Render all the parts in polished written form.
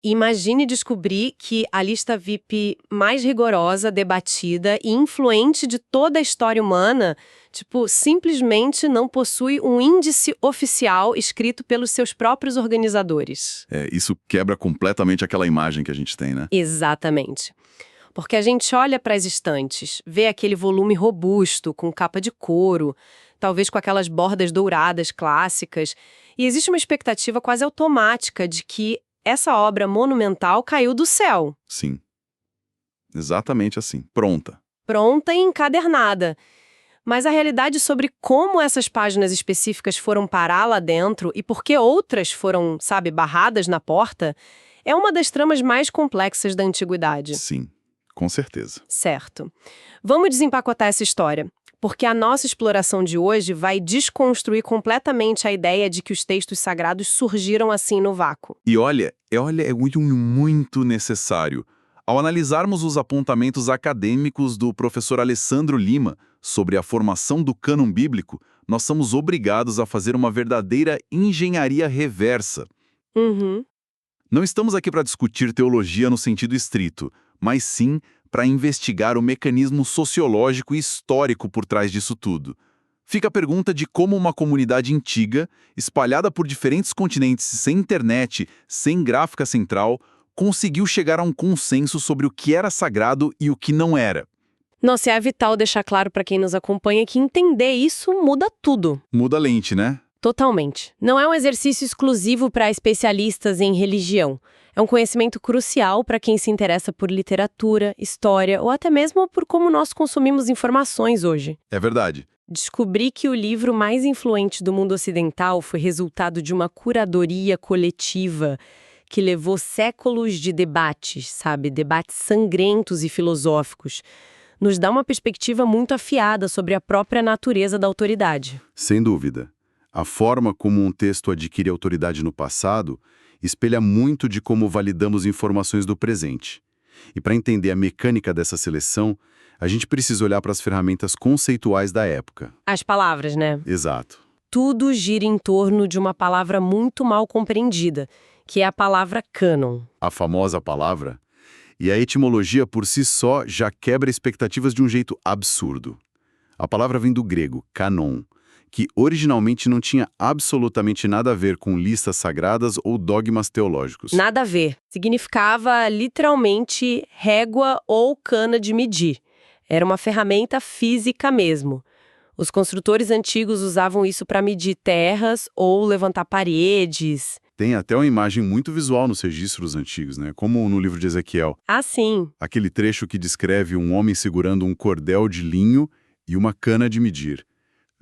Imagine descobrir que a lista VIP mais rigorosa, debatida e influente de toda a história humana, simplesmente não possui um índice oficial escrito pelos seus próprios organizadores. Isso quebra completamente aquela imagem que a gente tem, né? Exatamente. Porque a gente olha para as estantes, vê aquele volume robusto, com capa de couro, talvez com aquelas bordas douradas clássicas, e existe uma expectativa quase automática de que essa obra monumental caiu do céu. Sim. Exatamente assim. Pronta. Pronta e encadernada. Mas a realidade sobre como essas páginas específicas foram parar lá dentro e por que outras foram, barradas na porta, é uma das tramas mais complexas da antiguidade. Sim, com certeza. Certo. Vamos desempacotar essa história, porque a nossa exploração de hoje vai desconstruir completamente a ideia de que os textos sagrados surgiram assim no vácuo. E olha, é muito necessário. Ao analisarmos os apontamentos acadêmicos do professor Alessandro Lima sobre a formação do cânon bíblico, nós somos obrigados a fazer uma verdadeira engenharia reversa. Uhum. Não estamos aqui para discutir teologia no sentido estrito, mas sim para investigar o mecanismo sociológico e histórico por trás disso tudo. Fica a pergunta de como uma comunidade antiga, espalhada por diferentes continentes, sem internet, sem gráfica central, conseguiu chegar a um consenso sobre o que era sagrado e o que não era. Nossa, é vital deixar claro para quem nos acompanha que entender isso muda tudo. Muda a lente, né? Totalmente. Não é um exercício exclusivo para especialistas em religião. É um conhecimento crucial para quem se interessa por literatura, história ou até mesmo por como nós consumimos informações hoje. É verdade. Descobri que o livro mais influente do mundo ocidental foi resultado de uma curadoria coletiva que levou séculos de debates, debates sangrentos e filosóficos. Nos dá uma perspectiva muito afiada sobre a própria natureza da autoridade. Sem dúvida. A forma como um texto adquire autoridade no passado espelha muito de como validamos informações do presente. E para entender a mecânica dessa seleção, a gente precisa olhar para as ferramentas conceituais da época. As palavras, né? Exato. Tudo gira em torno de uma palavra muito mal compreendida, que é a palavra cânon. A famosa palavra. E a etimologia por si só já quebra expectativas de um jeito absurdo. A palavra vem do grego, canon, que originalmente não tinha absolutamente nada a ver com listas sagradas ou dogmas teológicos. Nada a ver. Significava literalmente régua ou cana de medir. Era uma ferramenta física mesmo. Os construtores antigos usavam isso para medir terras ou levantar paredes. Tem até uma imagem muito visual nos registros antigos, né? Como no livro de Ezequiel. Ah, sim. Aquele trecho que descreve um homem segurando um cordel de linho e uma cana de medir.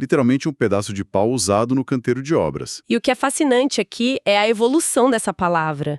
Literalmente um pedaço de pau usado no canteiro de obras. E o que é fascinante aqui é a evolução dessa palavra.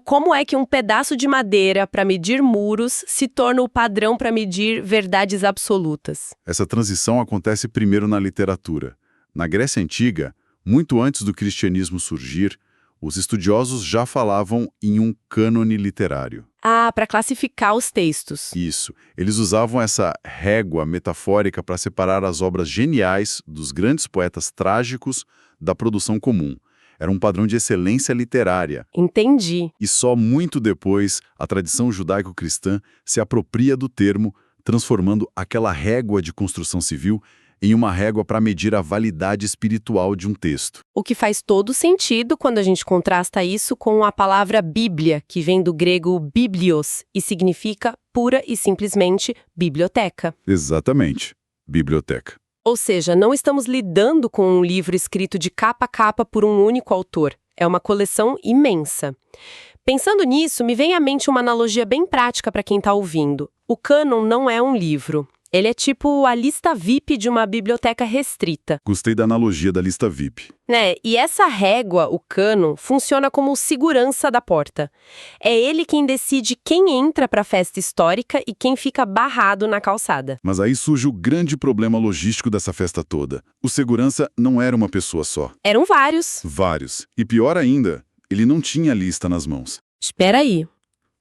Como é que um pedaço de madeira para medir muros se torna o padrão para medir verdades absolutas? Essa transição acontece primeiro na literatura. Na Grécia Antiga, muito antes do cristianismo surgir, os estudiosos já falavam em um cânone literário. Ah, para classificar os textos. Isso. Eles usavam essa régua metafórica para separar as obras geniais dos grandes poetas trágicos da produção comum. Era um padrão de excelência literária. Entendi. E só muito depois, a tradição judaico-cristã se apropria do termo, transformando aquela régua de construção civil em uma régua para medir a validade espiritual de um texto. O que faz todo sentido quando a gente contrasta isso com a palavra Bíblia, que vem do grego biblios e significa pura e simplesmente biblioteca. Exatamente. Biblioteca. Ou seja, não estamos lidando com um livro escrito de capa a capa por um único autor. É uma coleção imensa. Pensando nisso, me vem à mente uma analogia bem prática para quem está ouvindo. O cânon não é um livro. Ele é tipo a lista VIP de uma biblioteca restrita. Gostei da analogia da lista VIP. E essa régua, o cânon, funciona como segurança da porta. É ele quem decide quem entra para a festa histórica e quem fica barrado na calçada. Mas aí surge o grande problema logístico dessa festa toda. O segurança não era uma pessoa só. Eram vários. Vários. E pior ainda, ele não tinha lista nas mãos. Espera aí.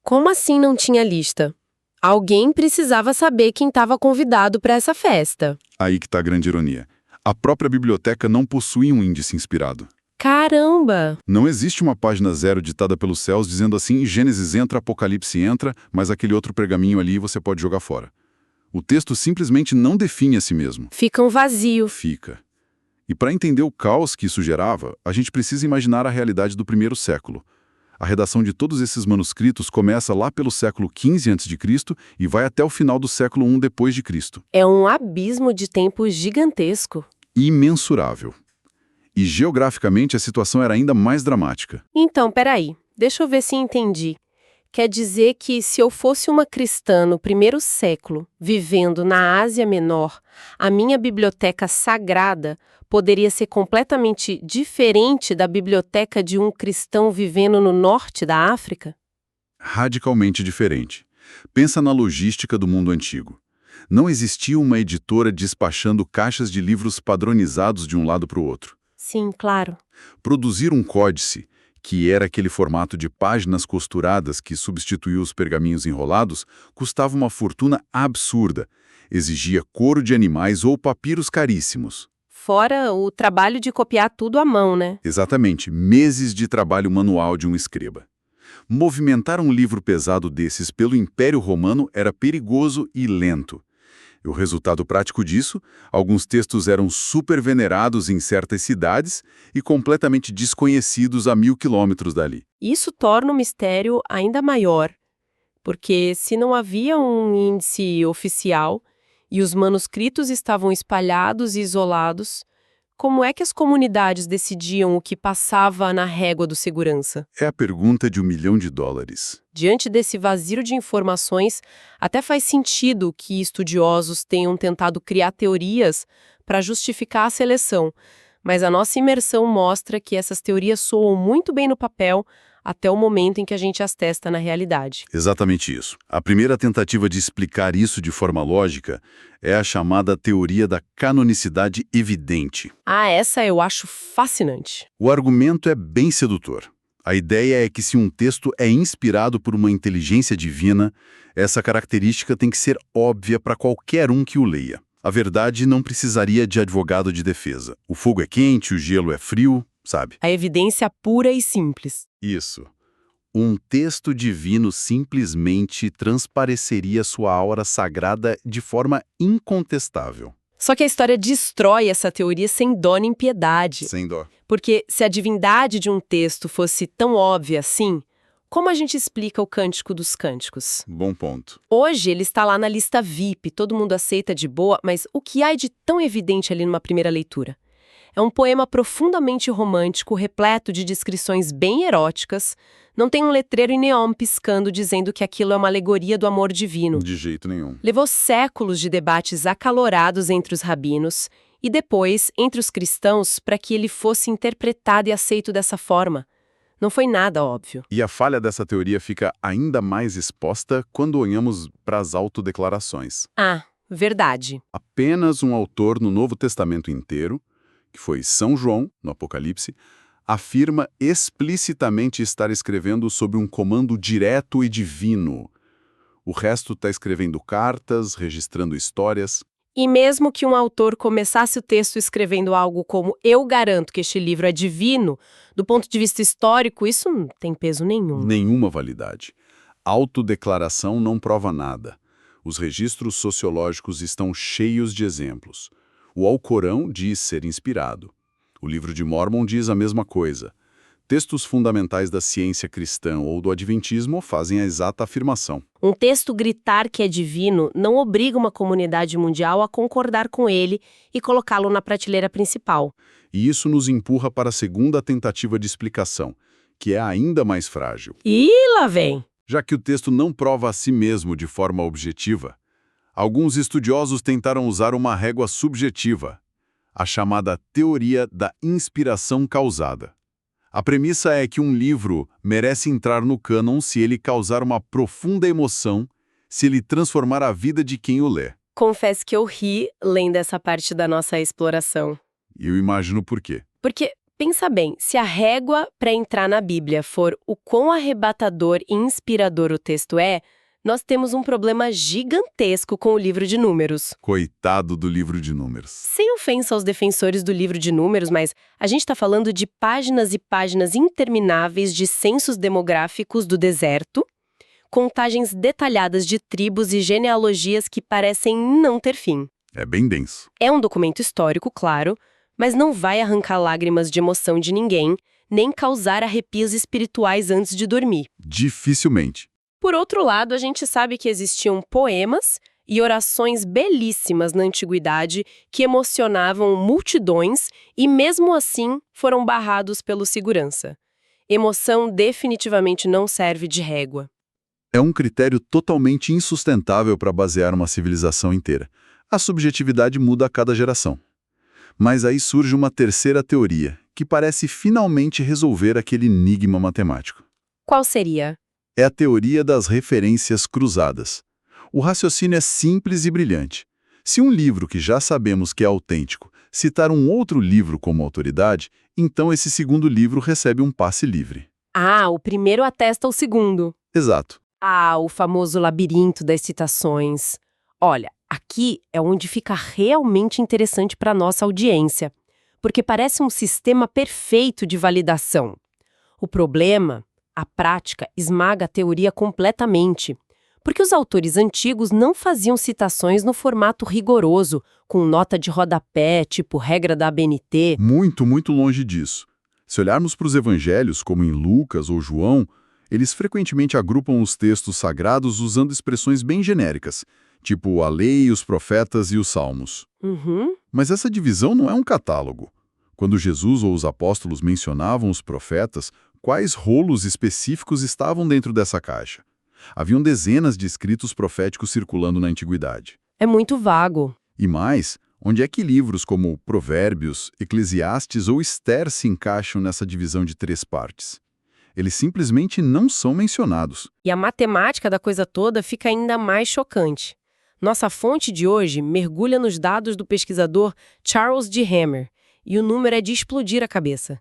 Como assim não tinha lista? Alguém precisava saber quem estava convidado para essa festa. Aí que está a grande ironia. A própria biblioteca não possuía um índice inspirado. Caramba! Não existe uma página zero ditada pelos céus dizendo assim, Gênesis entra, Apocalipse entra, mas aquele outro pergaminho ali você pode jogar fora. O texto simplesmente não define a si mesmo. Fica um vazio. Fica. E para entender o caos que isso gerava, a gente precisa imaginar a realidade do primeiro século. A redação de todos esses manuscritos começa lá pelo século XV a.C. e vai até o final do século I depois de Cristo. É um abismo de tempo gigantesco. Imensurável. E geograficamente a situação era ainda mais dramática. Então, peraí, deixa eu ver se entendi. Quer dizer que se eu fosse uma cristã no primeiro século, vivendo na Ásia Menor, a minha biblioteca sagrada poderia ser completamente diferente da biblioteca de um cristão vivendo no norte da África? Radicalmente diferente. Pensa na logística do mundo antigo. Não existia uma editora despachando caixas de livros padronizados de um lado para o outro. Sim, claro. Produzir um códice, que era aquele formato de páginas costuradas que substituiu os pergaminhos enrolados, custava uma fortuna absurda. Exigia couro de animais ou papiros caríssimos. Fora o trabalho de copiar tudo à mão, né? Exatamente, meses de trabalho manual de um escriba. Movimentar um livro pesado desses pelo Império Romano era perigoso e lento. E o resultado prático disso, alguns textos eram super venerados em certas cidades e completamente desconhecidos a 1000 quilômetros dali. Isso torna o mistério ainda maior, porque se não havia um índice oficial e os manuscritos estavam espalhados e isolados, como é que as comunidades decidiam o que passava na régua do segurança? É a pergunta de $1 milhão. Diante desse vazio de informações, até faz sentido que estudiosos tenham tentado criar teorias para justificar a seleção, mas a nossa imersão mostra que essas teorias soam muito bem no papel até o momento em que a gente as testa na realidade. Exatamente isso. A primeira tentativa de explicar isso de forma lógica é a chamada teoria da canonicidade evidente. Ah, essa eu acho fascinante. O argumento é bem sedutor. A ideia é que se um texto é inspirado por uma inteligência divina, essa característica tem que ser óbvia para qualquer um que o leia. A verdade não precisaria de advogado de defesa. O fogo é quente, o gelo é frio, sabe? A evidência pura e simples. Isso. Um texto divino simplesmente transpareceria sua aura sagrada de forma incontestável. Só que a história destrói essa teoria sem dó nem piedade. Sem dó. Porque se a divindade de um texto fosse tão óbvia assim, como a gente explica o Cântico dos Cânticos? Bom ponto. Hoje ele está lá na lista VIP, todo mundo aceita de boa, mas o que há de tão evidente ali numa primeira leitura? É um poema profundamente romântico, repleto de descrições bem eróticas. Não tem um letreiro em neon piscando dizendo que aquilo é uma alegoria do amor divino. De jeito nenhum. Levou séculos de debates acalorados entre os rabinos e depois entre os cristãos para que ele fosse interpretado e aceito dessa forma. Não foi nada óbvio. E a falha dessa teoria fica ainda mais exposta quando olhamos para as autodeclarações. Ah, verdade. Apenas um autor no Novo Testamento inteiro, que foi São João, no Apocalipse, afirma explicitamente estar escrevendo sob um comando direto e divino. O resto está escrevendo cartas, registrando histórias. E mesmo que um autor começasse o texto escrevendo algo como "Eu garanto que este livro é divino", do ponto de vista histórico, isso não tem peso nenhum. Nenhuma validade. Autodeclaração não prova nada. Os registros sociológicos estão cheios de exemplos. O Alcorão diz ser inspirado. O livro de Mórmon diz a mesma coisa. Textos fundamentais da ciência cristã ou do adventismo fazem a exata afirmação. Um texto gritar que é divino não obriga uma comunidade mundial a concordar com ele e colocá-lo na prateleira principal. E isso nos empurra para a segunda tentativa de explicação, que é ainda mais frágil. E lá vem! Já que o texto não prova a si mesmo de forma objetiva, alguns estudiosos tentaram usar uma régua subjetiva, a chamada teoria da inspiração causada. A premissa é que um livro merece entrar no cânon se ele causar uma profunda emoção, se ele transformar a vida de quem o lê. Confesso que eu ri lendo essa parte da nossa exploração. E eu imagino por quê. Porque, pensa bem, se a régua para entrar na Bíblia for o quão arrebatador e inspirador o texto é, nós temos um problema gigantesco com o livro de Números. Coitado do livro de Números. Sem ofensa aos defensores do livro de Números, mas a gente está falando de páginas e páginas intermináveis de censos demográficos do deserto, contagens detalhadas de tribos e genealogias que parecem não ter fim. É bem denso. É um documento histórico, claro, mas não vai arrancar lágrimas de emoção de ninguém, nem causar arrepios espirituais antes de dormir. Dificilmente. Por outro lado, a gente sabe que existiam poemas e orações belíssimas na antiguidade que emocionavam multidões e, mesmo assim, foram barrados pelo segurança. Emoção definitivamente não serve de régua. É um critério totalmente insustentável para basear uma civilização inteira. A subjetividade muda a cada geração. Mas aí surge uma terceira teoria, que parece finalmente resolver aquele enigma matemático. Qual seria? É a teoria das referências cruzadas. O raciocínio é simples e brilhante. Se um livro que já sabemos que é autêntico citar um outro livro como autoridade, então esse segundo livro recebe um passe livre. Ah, o primeiro atesta o segundo. Exato. Ah, o famoso labirinto das citações. Olha, aqui é onde fica realmente interessante para a nossa audiência, porque parece um sistema perfeito de validação. O problema, a prática, esmaga a teoria completamente, porque os autores antigos não faziam citações no formato rigoroso, com nota de rodapé, tipo regra da ABNT. Muito, muito longe disso. Se olharmos para os evangelhos, como em Lucas ou João, eles frequentemente agrupam os textos sagrados usando expressões bem genéricas, tipo a lei, os profetas e os salmos. Uhum. Mas essa divisão não é um catálogo. Quando Jesus ou os apóstolos mencionavam os profetas, quais rolos específicos estavam dentro dessa caixa? Haviam dezenas de escritos proféticos circulando na antiguidade. É muito vago. E mais, onde é que livros como Provérbios, Eclesiastes ou Esther se encaixam nessa divisão de 3 partes? Eles simplesmente não são mencionados. E a matemática da coisa toda fica ainda mais chocante. Nossa fonte de hoje mergulha nos dados do pesquisador Charles D. Hammer, e o número é de explodir a cabeça.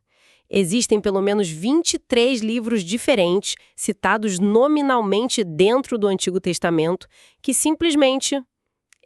Existem pelo menos 23 livros diferentes, citados nominalmente dentro do Antigo Testamento, que simplesmente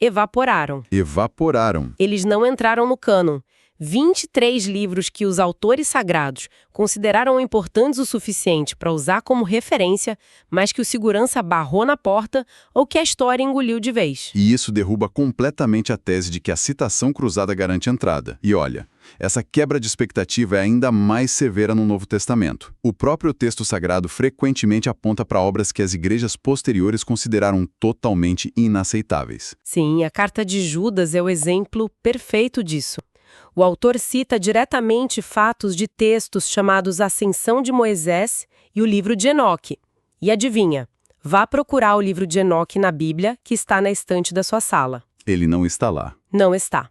evaporaram. Evaporaram. Eles não entraram no cânon. 23 livros que os autores sagrados consideraram importantes o suficiente para usar como referência, mas que o segurança barrou na porta ou que a história engoliu de vez. E isso derruba completamente a tese de que a citação cruzada garante entrada. E olha, essa quebra de expectativa é ainda mais severa no Novo Testamento. O próprio texto sagrado frequentemente aponta para obras que as igrejas posteriores consideraram totalmente inaceitáveis. Sim, a carta de Judas é o exemplo perfeito disso. O autor cita diretamente fatos de textos chamados Ascensão de Moisés e o livro de Enoque. E adivinha, vá procurar o livro de Enoque na Bíblia, que está na estante da sua sala. Ele não está lá. Não está.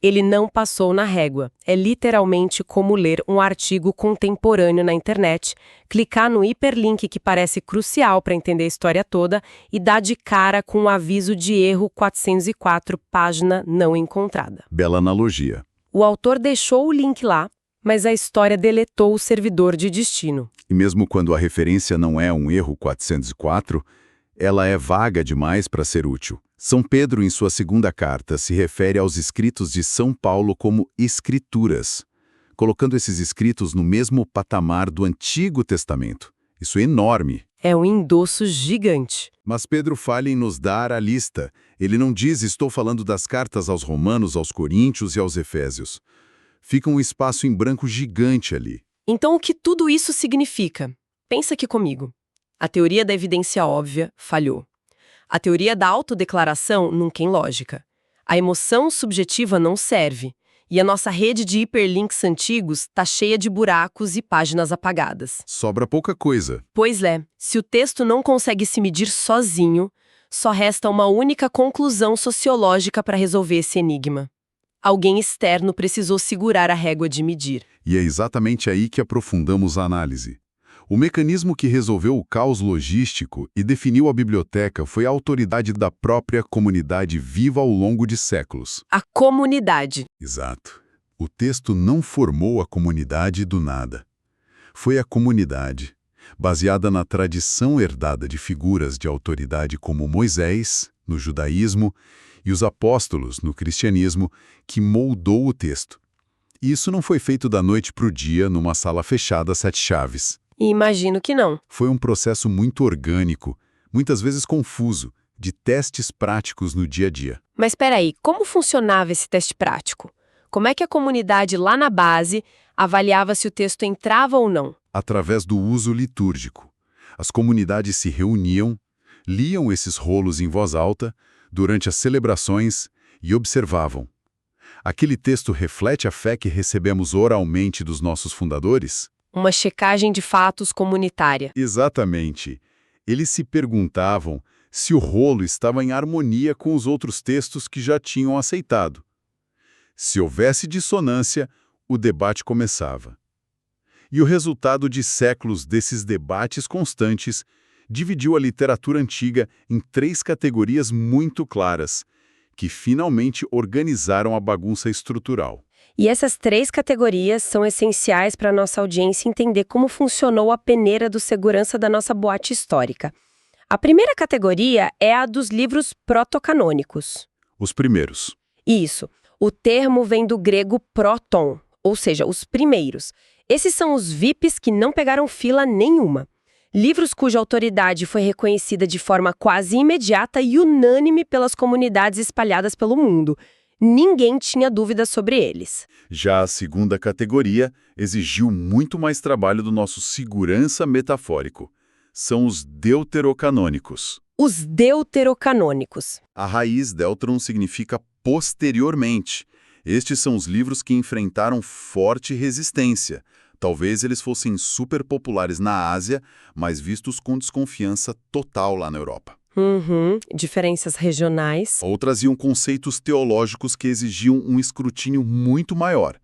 Ele não passou na régua. É literalmente como ler um artigo contemporâneo na internet, clicar no hiperlink que parece crucial para entender a história toda e dar de cara com um aviso de erro 404, página não encontrada. Bela analogia. O autor deixou o link lá, mas a história deletou o servidor de destino. E mesmo quando a referência não é um erro 404, ela é vaga demais para ser útil. São Pedro, em sua segunda carta, se refere aos escritos de São Paulo como escrituras, colocando esses escritos no mesmo patamar do Antigo Testamento. Isso é enorme. É um endosso gigante. Mas Pedro falha em nos dar a lista. Ele não diz estou falando das cartas aos Romanos, aos Coríntios e aos Efésios. Fica um espaço em branco gigante ali. Então o que tudo isso significa? Pensa aqui comigo. A teoria da evidência óbvia falhou. A teoria da autodeclaração não tem lógica. A emoção subjetiva não serve. E a nossa rede de hiperlinks antigos está cheia de buracos e páginas apagadas. Sobra pouca coisa. Pois é, se o texto não consegue se medir sozinho, só resta uma única conclusão sociológica para resolver esse enigma. Alguém externo precisou segurar a régua de medir. E é exatamente aí que aprofundamos a análise. O mecanismo que resolveu o caos logístico e definiu a biblioteca foi a autoridade da própria comunidade viva ao longo de séculos. A comunidade. Exato. O texto não formou a comunidade do nada. Foi a comunidade, baseada na tradição herdada de figuras de autoridade como Moisés, no judaísmo, e os apóstolos, no cristianismo, que moldou o texto. E isso não foi feito da noite para o dia, numa sala fechada a 7 chaves. E imagino que não. Foi um processo muito orgânico, muitas vezes confuso, de testes práticos no dia a dia. Mas espera aí, como funcionava esse teste prático? Como é que a comunidade lá na base avaliava se o texto entrava ou não? Através do uso litúrgico. As comunidades se reuniam, liam esses rolos em voz alta durante as celebrações e observavam. Aquele texto reflete a fé que recebemos oralmente dos nossos fundadores? Uma checagem de fatos comunitária. Exatamente. Eles se perguntavam se o rolo estava em harmonia com os outros textos que já tinham aceitado. Se houvesse dissonância, o debate começava. E o resultado de séculos desses debates constantes dividiu a literatura antiga em 3 categorias muito claras, que finalmente organizaram a bagunça estrutural. E essas 3 categorias são essenciais para a nossa audiência entender como funcionou a peneira do segurança da nossa boate histórica. A primeira categoria é a dos livros protocanônicos. Os primeiros. Isso. O termo vem do grego proton, ou seja, os primeiros. Esses são os VIPs que não pegaram fila nenhuma. Livros cuja autoridade foi reconhecida de forma quase imediata e unânime pelas comunidades espalhadas pelo mundo. Ninguém tinha dúvidas sobre eles. Já a segunda categoria exigiu muito mais trabalho do nosso segurança metafórico. São os deuterocanônicos. Os deuterocanônicos. A raiz deuteron significa posteriormente. Estes são os livros que enfrentaram forte resistência. Talvez eles fossem super populares na Ásia, mas vistos com desconfiança total lá na Europa. Diferenças regionais. Ou traziam conceitos teológicos que exigiam um escrutínio muito maior.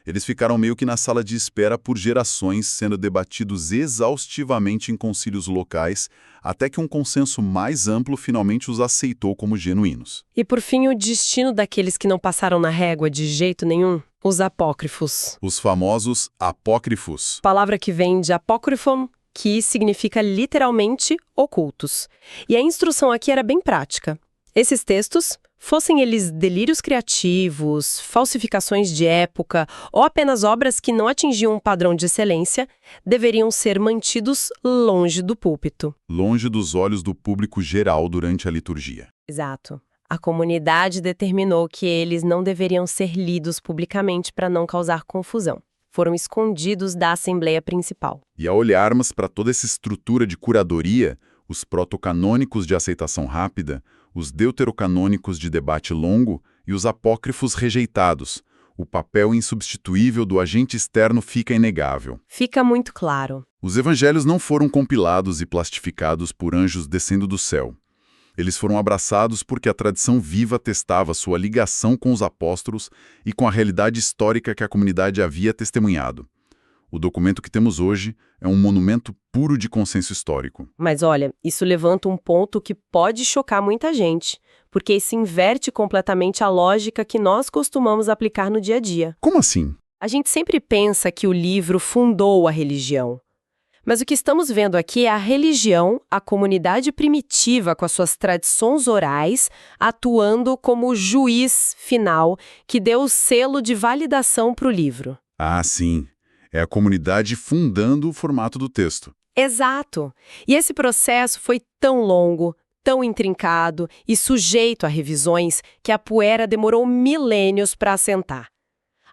Eles ficaram meio que na sala de espera por gerações, sendo debatidos exaustivamente em concílios locais, até que um consenso mais amplo finalmente os aceitou como genuínos. E por fim, o destino daqueles que não passaram na régua de jeito nenhum? Os apócrifos. Os famosos apócrifos. Palavra que vem de apócrifon, que significa literalmente ocultos. E a instrução aqui era bem prática. Esses textos, fossem eles delírios criativos, falsificações de época ou apenas obras que não atingiam um padrão de excelência, deveriam ser mantidos longe do púlpito. Longe dos olhos do público geral durante a liturgia. Exato. A comunidade determinou que eles não deveriam ser lidos publicamente para não causar confusão. Foram escondidos da Assembleia Principal. E ao olharmos para toda essa estrutura de curadoria, os protocanônicos de aceitação rápida, os deuterocanônicos de debate longo e os apócrifos rejeitados, o papel insubstituível do agente externo fica inegável. Fica muito claro. Os evangelhos não foram compilados e plastificados por anjos descendo do céu. Eles foram abraçados porque a tradição viva atestava sua ligação com os apóstolos e com a realidade histórica que a comunidade havia testemunhado. O documento que temos hoje é um monumento puro de consenso histórico. Mas olha, isso levanta um ponto que pode chocar muita gente, porque isso inverte completamente a lógica que nós costumamos aplicar no dia a dia. Como assim? A gente sempre pensa que o livro fundou a religião. Mas o que estamos vendo aqui é a religião, a comunidade primitiva com as suas tradições orais, atuando como juiz final que deu o selo de validação para o livro. Ah, sim. É a comunidade fundando o formato do texto. Exato. E esse processo foi tão longo, tão intrincado e sujeito a revisões que a poeira demorou milênios para assentar.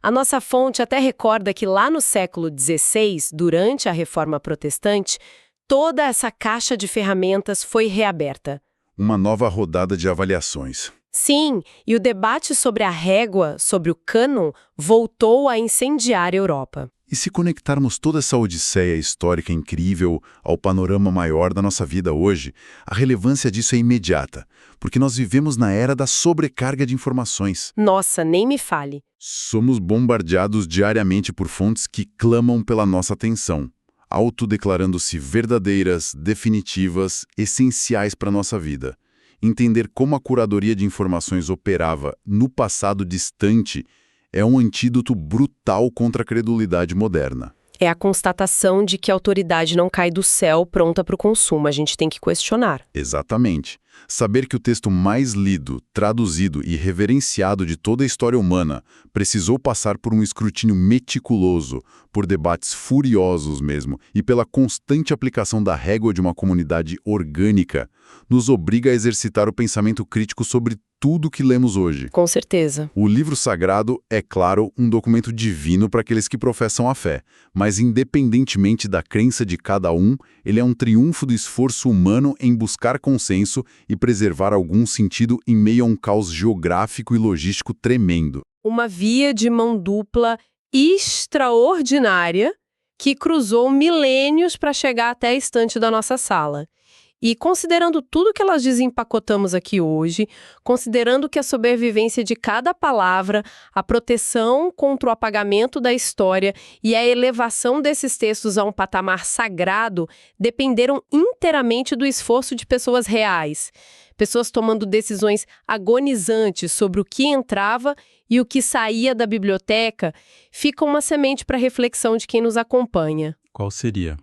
A nossa fonte até recorda que lá no século XVI, durante a Reforma Protestante, toda essa caixa de ferramentas foi reaberta. Uma nova rodada de avaliações. Sim, e o debate sobre a régua, sobre o cânon, voltou a incendiar a Europa. E se conectarmos toda essa odisseia histórica incrível ao panorama maior da nossa vida hoje, a relevância disso é imediata, porque nós vivemos na era da sobrecarga de informações. Nossa, nem me fale. Somos bombardeados diariamente por fontes que clamam pela nossa atenção, autodeclarando-se verdadeiras, definitivas, essenciais para a nossa vida. Entender como a curadoria de informações operava no passado distante é um antídoto brutal contra a credulidade moderna. É a constatação de que a autoridade não cai do céu pronta para o consumo. A gente tem que questionar. Exatamente. Saber que o texto mais lido, traduzido e reverenciado de toda a história humana precisou passar por um escrutínio meticuloso, por debates furiosos mesmo, e pela constante aplicação da régua de uma comunidade orgânica, nos obriga a exercitar o pensamento crítico sobre tudo que lemos hoje. Com certeza. O livro sagrado é, claro, um documento divino para aqueles que professam a fé, mas independentemente da crença de cada um, ele é um triunfo do esforço humano em buscar consenso e preservar algum sentido em meio a um caos geográfico e logístico tremendo. Uma via de mão dupla extraordinária que cruzou milênios para chegar até a estante da nossa sala. E considerando tudo que elas desempacotamos aqui hoje, considerando que a sobrevivência de cada palavra, a proteção contra o apagamento da história e a elevação desses textos a um patamar sagrado dependeram inteiramente do esforço de pessoas reais. Pessoas tomando decisões agonizantes sobre o que entrava e o que saía da biblioteca, fica uma semente para reflexão de quem nos acompanha. Qual seria?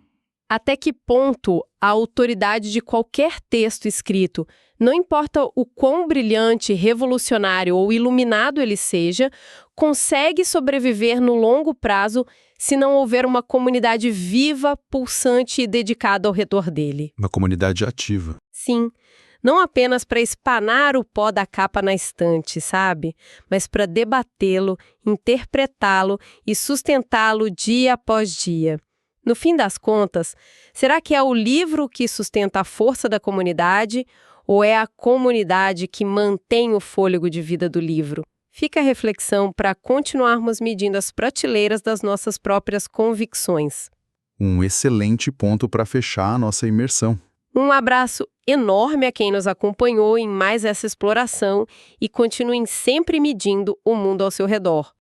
Até que ponto a autoridade de qualquer texto escrito, não importa o quão brilhante, revolucionário ou iluminado ele seja, consegue sobreviver no longo prazo se não houver uma comunidade viva, pulsante e dedicada ao redor dele? Uma comunidade ativa. Sim, não apenas para espanar o pó da capa na estante, sabe? Mas para debatê-lo, interpretá-lo e sustentá-lo dia após dia. No fim das contas, será que é o livro que sustenta a força da comunidade ou é a comunidade que mantém o fôlego de vida do livro? Fica a reflexão para continuarmos medindo as prateleiras das nossas próprias convicções. Um excelente ponto para fechar a nossa imersão. Um abraço enorme a quem nos acompanhou em mais essa exploração e continuem sempre medindo o mundo ao seu redor.